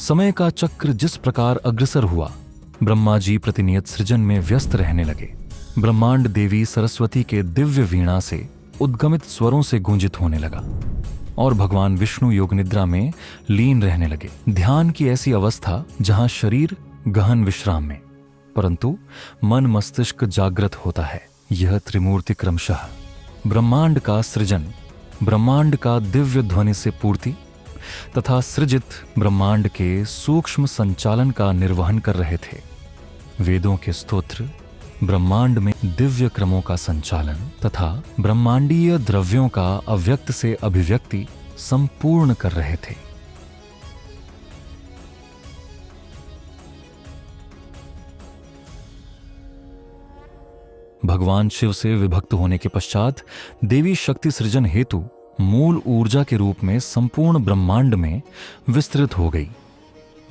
समय का चक्र जिस प्रकार अग्रसर हुआ, ब्रह्मा जी प्रतिनियत सृजन में व्यस्त रहने लगे। ब्रह्मांड देवी सरस्वती के दिव्य वीणा से उद्गमित स्वरों से गूंजित होने लगा और भगवान विष्णु योग निद्रा में लीन रहने लगे। ध्यान की ऐसी अवस्था जहां शरीर गहन विश्राम में, परंतु मन मस्तिष्क जागृत होता है। यह त्रिमूर्ति क्रमशः ब्रह्मांड का सृजन, ब्रह्मांड का दिव्य ध्वनि से पूर्ति तथा सृजित ब्रह्मांड के सूक्ष्म संचालन का निर्वहन कर रहे थे। वेदों के स्तोत्र ब्रह्मांड में दिव्य क्रमों का संचालन तथा ब्रह्मांडीय द्रव्यों का अव्यक्त से अभिव्यक्ति संपूर्ण कर रहे थे। भगवान शिव से विभक्त होने के पश्चात देवी शक्ति सृजन हेतु मूल ऊर्जा के रूप में संपूर्ण ब्रह्मांड में विस्तृत हो गई।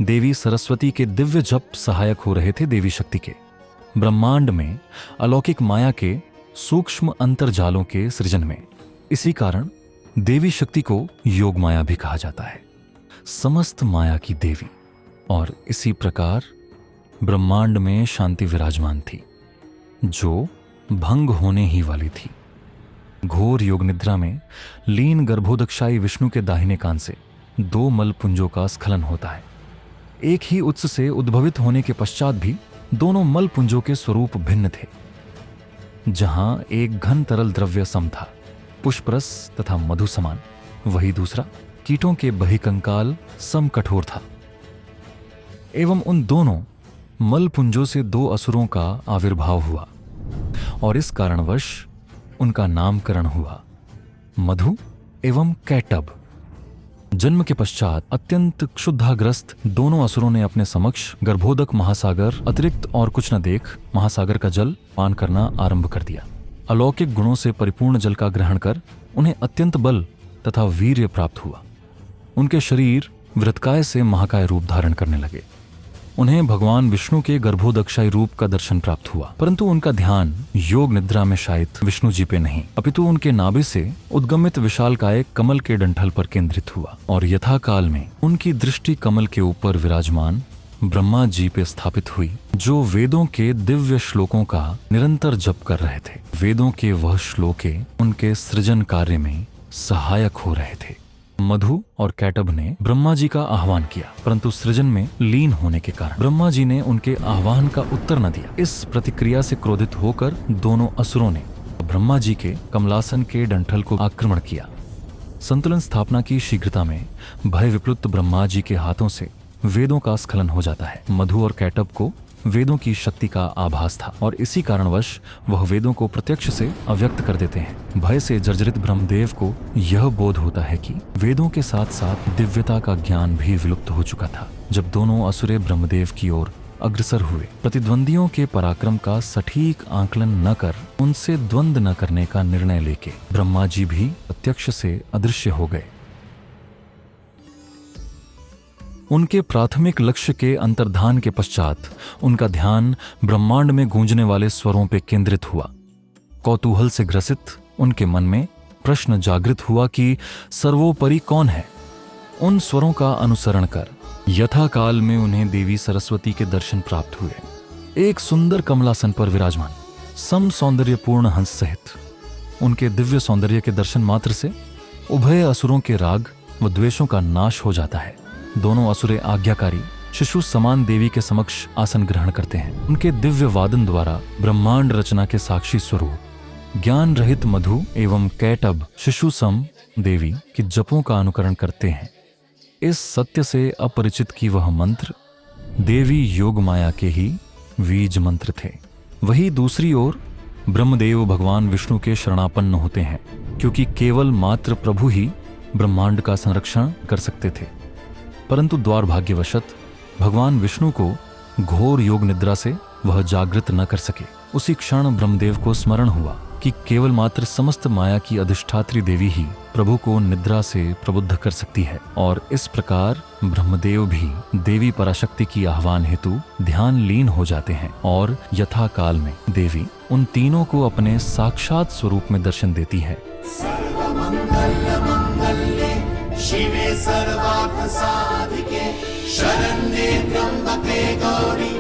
देवी सरस्वती के दिव्य जप सहायक हो रहे थे देवी शक्ति के। ब्रह्मांड में अलौकिक माया के सूक्ष्म अंतर्जालों के सृजन में। इसी कारण देवी शक्ति को योग माया भी कहा जाता है, समस्त माया की देवी। और इसी प्रकार ब्रह्मांड में शांति विराजमान थी, जो भंग होने ही वाली थी। घोर योग निद्रा में लीन गर्भोदक्षाई विष्णु के दाहिने कान से 2 मलपुंजों का स्खलन होता है। एक ही उत्स से उद्भवित होने के पश्चात भी दोनों मलपुंजों के स्वरूप भिन्न थे। जहां एक घन तरल द्रव्य सम था, पुष्परस तथा मधु समान, वही दूसरा कीटों के बहिकंकाल सम कठोर था। एवं उन दोनों मलपुंजों से 2 असुरों का आविर्भाव हुआ और इस कारणवश उनका नामकरण हुआ मधु एवं कैटब। जन्म के पश्चात अत्यंत क्षुधाग्रस्त दोनों असुरों ने अपने समक्ष गर्भोदक महासागर अतिरिक्त और कुछ न देख महासागर का जल पान करना आरंभ कर दिया। अलौकिक गुणों से परिपूर्ण जल का ग्रहण कर उन्हें अत्यंत बल तथा वीर्य प्राप्त हुआ। उनके शरीर वृत्तकाय से महाकाय रूप धारण करने लगे। उन्हें भगवान विष्णु के गर्भोदक्षाई रूप का दर्शन प्राप्त हुआ, परंतु उनका ध्यान योग निद्रा में शायद विष्णु जी पे नहीं, अपितु उनके नाभि से उद्गमित विशालकाय कमल के डंठल पर केंद्रित हुआ और यथाकाल में उनकी दृष्टि कमल के ऊपर विराजमान ब्रह्मा जी पे स्थापित हुई, जो वेदों के दिव्य श्लोकों का निरंतर जप कर रहे थे। वेदों के वह श्लोके उनके सृजन कार्य में सहायक हो रहे थे। मधु और कैटब ने ब्रह्मा जी का आह्वान किया, परंतु सृजन में लीन होने के कारण ब्रह्मा जी ने उनके आह्वान का उत्तर न दिया। इस प्रतिक्रिया से क्रोधित होकर दोनों असुरों ने ब्रह्मा जी के कमलासन के डंठल को आक्रमण किया। संतुलन स्थापना की शीघ्रता में भय विप्लुत ब्रह्मा जी के हाथों से वेदों का स्खलन हो जाता है। मधु और कैटब को वेदों की शक्ति का आभास था और इसी कारणवश वह वेदों को प्रत्यक्ष से अव्यक्त कर देते हैं। भय से जर्जरित ब्रह्मदेव को यह बोध होता है कि वेदों के साथ साथ दिव्यता का ज्ञान भी विलुप्त हो चुका था। जब दोनों असुरे ब्रह्मदेव की ओर अग्रसर हुए, प्रतिद्वंदियों के पराक्रम का सटीक आकलन न कर उनसे द्वंद न करने का निर्णय लेके ब्रह्मा जी भी प्रत्यक्ष से अदृश्य हो गए। उनके प्राथमिक लक्ष्य के अंतर्धान के पश्चात उनका ध्यान ब्रह्मांड में गूंजने वाले स्वरों पर केंद्रित हुआ। कौतूहल से ग्रसित उनके मन में प्रश्न जागृत हुआ कि सर्वोपरि कौन है। उन स्वरों का अनुसरण कर यथाकाल में उन्हें देवी सरस्वती के दर्शन प्राप्त हुए। एक सुंदर कमलासन पर विराजमान सम सौंदर्यपूर्ण हंस सहित उनके दिव्य सौंदर्य के दर्शन मात्र से उभय असुरों के राग व द्वेषों का नाश हो जाता है। दोनों असुरे आज्ञाकारी शिशु समान देवी के समक्ष आसन ग्रहण करते हैं। उनके दिव्य वादन द्वारा ब्रह्मांड रचना के साक्षी स्वरूप ज्ञान रहित मधु एवं कैटब शिशु सम देवी के जपों का अनुकरण करते हैं। इस सत्य से अपरिचित कि वह मंत्र देवी योग माया के ही बीज मंत्र थे। वही दूसरी ओर ब्रह्मदेव भगवान विष्णु के शरणापन्न होते हैं, क्योंकि केवल मात्र प्रभु ही ब्रह्मांड का संरक्षण कर सकते थे। परंतु द्वारभाग्यवशत भगवान विष्णु को घोर योग निद्रा से वह जागृत न कर सके। उसी क्षण ब्रह्मदेव को स्मरण हुआ कि केवल मात्र समस्त माया की अधिष्ठात्री देवी ही प्रभु को निद्रा से प्रबुद्ध कर सकती है। और इस प्रकार ब्रह्मदेव भी देवी पराशक्ति की आह्वान हेतु ध्यान लीन हो जाते हैं और यथाकाल में देवी उन तीनों को अपने साक्षात स्वरूप में दर्शन देती है। शिवे सर्वार्थ साधिके शरण्ये त्र्यंबके गौरी